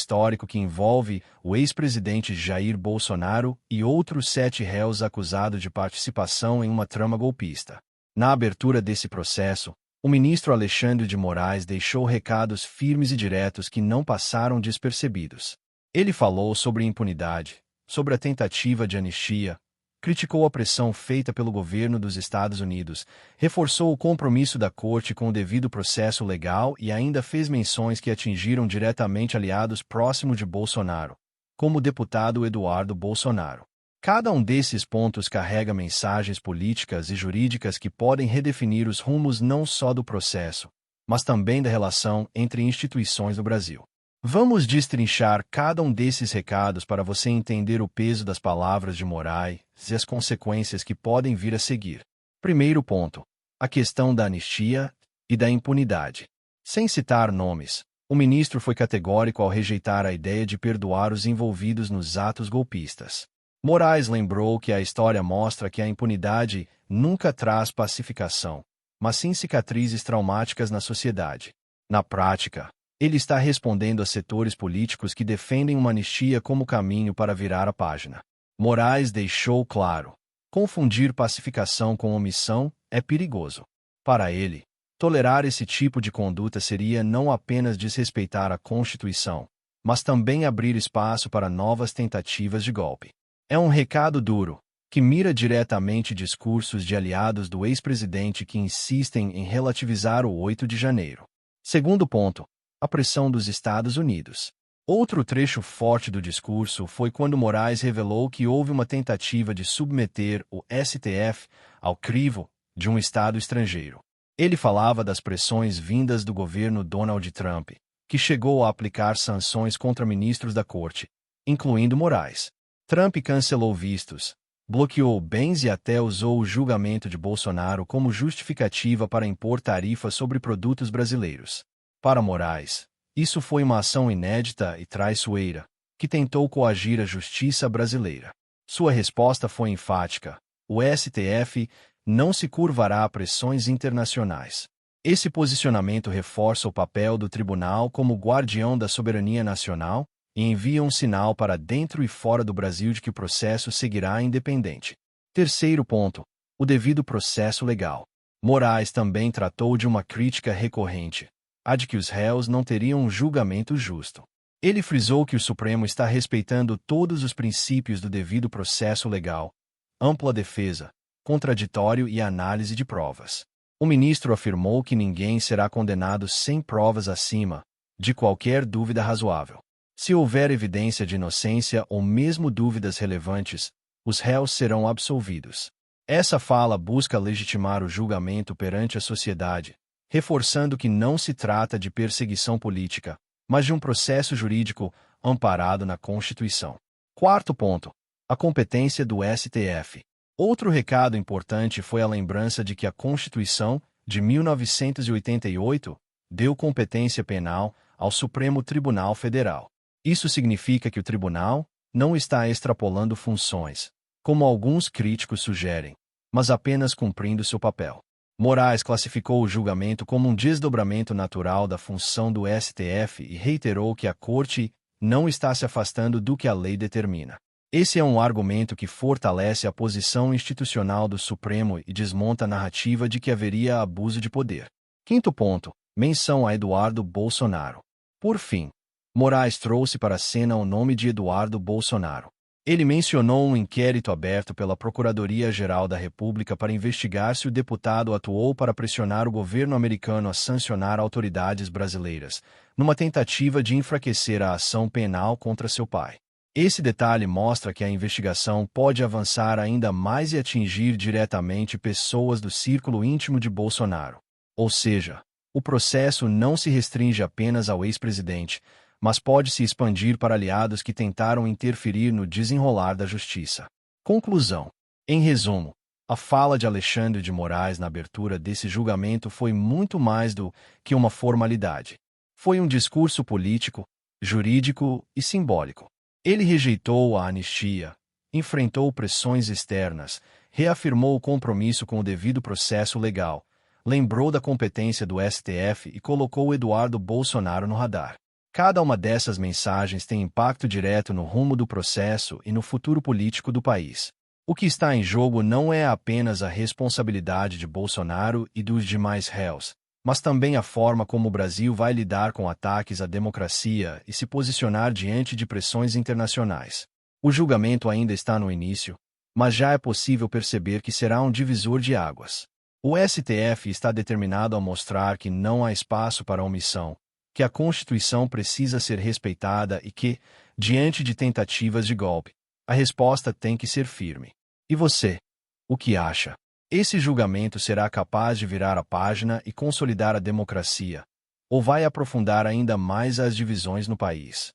histórico que envolve o ex-presidente Jair Bolsonaro e outros 7 réus acusados de participação em uma trama golpista. Na abertura desse processo, o ministro Alexandre de Moraes deixou recados firmes e diretos que não passaram despercebidos. Ele falou sobre impunidade, sobre a tentativa de anistia, criticou a pressão feita pelo governo dos Estados Unidos, reforçou o compromisso da Corte com o devido processo legal e ainda fez menções que atingiram diretamente aliados próximos de Bolsonaro, como o deputado Eduardo Bolsonaro. Cada um desses pontos carrega mensagens políticas e jurídicas que podem redefinir os rumos não só do processo, mas também da relação entre instituições do Brasil. Vamos destrinchar cada um desses recados para você entender o peso das palavras de Moraes e as consequências que podem vir a seguir. Primeiro ponto: a questão da anistia e da impunidade. Sem citar nomes, o ministro foi categórico ao rejeitar a ideia de perdoar os envolvidos nos atos golpistas. Moraes lembrou que a história mostra que a impunidade nunca traz pacificação, mas sim cicatrizes traumáticas na sociedade. Na prática, ele está respondendo a setores políticos que defendem uma anistia como caminho para virar a página. Moraes deixou claro: confundir pacificação com omissão é perigoso. Para ele, tolerar esse tipo de conduta seria não apenas desrespeitar a Constituição, mas também abrir espaço para novas tentativas de golpe. É um recado duro, que mira diretamente discursos de aliados do ex-presidente que insistem em relativizar o 8 de janeiro. Segundo ponto: a pressão dos Estados Unidos. Outro trecho forte do discurso foi quando Moraes revelou que houve uma tentativa de submeter o STF ao crivo de um Estado estrangeiro. Ele falava das pressões vindas do governo Donald Trump, que chegou a aplicar sanções contra ministros da Corte, incluindo Moraes. Trump cancelou vistos, bloqueou bens e até usou o julgamento de Bolsonaro como justificativa para impor tarifas sobre produtos brasileiros. Para Moraes, isso foi uma ação inédita e traiçoeira, que tentou coagir a justiça brasileira. Sua resposta foi enfática: o STF não se curvará a pressões internacionais. Esse posicionamento reforça o papel do tribunal como guardião da soberania nacional e envia um sinal para dentro e fora do Brasil de que o processo seguirá independente. Terceiro ponto: o devido processo legal. Moraes também tratou de uma crítica recorrente: a de que os réus não teriam um julgamento justo. Ele frisou que o Supremo está respeitando todos os princípios do devido processo legal, ampla defesa, contraditório e análise de provas. O ministro afirmou que ninguém será condenado sem provas acima de qualquer dúvida razoável. Se houver evidência de inocência ou mesmo dúvidas relevantes, os réus serão absolvidos. Essa fala busca legitimar o julgamento perante a sociedade, reforçando que não se trata de perseguição política, mas de um processo jurídico amparado na Constituição. Quarto ponto: a competência do STF. Outro recado importante foi a lembrança de que a Constituição de 1988 deu competência penal ao Supremo Tribunal Federal. Isso significa que o tribunal não está extrapolando funções, como alguns críticos sugerem, mas apenas cumprindo seu papel. Moraes classificou o julgamento como um desdobramento natural da função do STF e reiterou que a Corte não está se afastando do que a lei determina. Esse é um argumento que fortalece a posição institucional do Supremo e desmonta a narrativa de que haveria abuso de poder. Quinto ponto: menção a Eduardo Bolsonaro. Por fim, Moraes trouxe para a cena o nome de Eduardo Bolsonaro. Ele mencionou um inquérito aberto pela Procuradoria-Geral da República para investigar se o deputado atuou para pressionar o governo americano a sancionar autoridades brasileiras, numa tentativa de enfraquecer a ação penal contra seu pai. Esse detalhe mostra que a investigação pode avançar ainda mais e atingir diretamente pessoas do círculo íntimo de Bolsonaro. Ou seja, o processo não se restringe apenas ao ex-presidente, mas pode se expandir para aliados que tentaram interferir no desenrolar da justiça. Conclusão. Em resumo, a fala de Alexandre de Moraes na abertura desse julgamento foi muito mais do que uma formalidade. Foi um discurso político, jurídico e simbólico. Ele rejeitou a anistia, enfrentou pressões externas, reafirmou o compromisso com o devido processo legal, lembrou da competência do STF e colocou Eduardo Bolsonaro no radar. Cada uma dessas mensagens tem impacto direto no rumo do processo e no futuro político do país. O que está em jogo não é apenas a responsabilidade de Bolsonaro e dos demais réus, mas também a forma como o Brasil vai lidar com ataques à democracia e se posicionar diante de pressões internacionais. O julgamento ainda está no início, mas já é possível perceber que será um divisor de águas. O STF está determinado a mostrar que não há espaço para omissão, que a Constituição precisa ser respeitada e que, diante de tentativas de golpe, a resposta tem que ser firme. E você? O que acha? Esse julgamento será capaz de virar a página e consolidar a democracia, ou vai aprofundar ainda mais as divisões no país?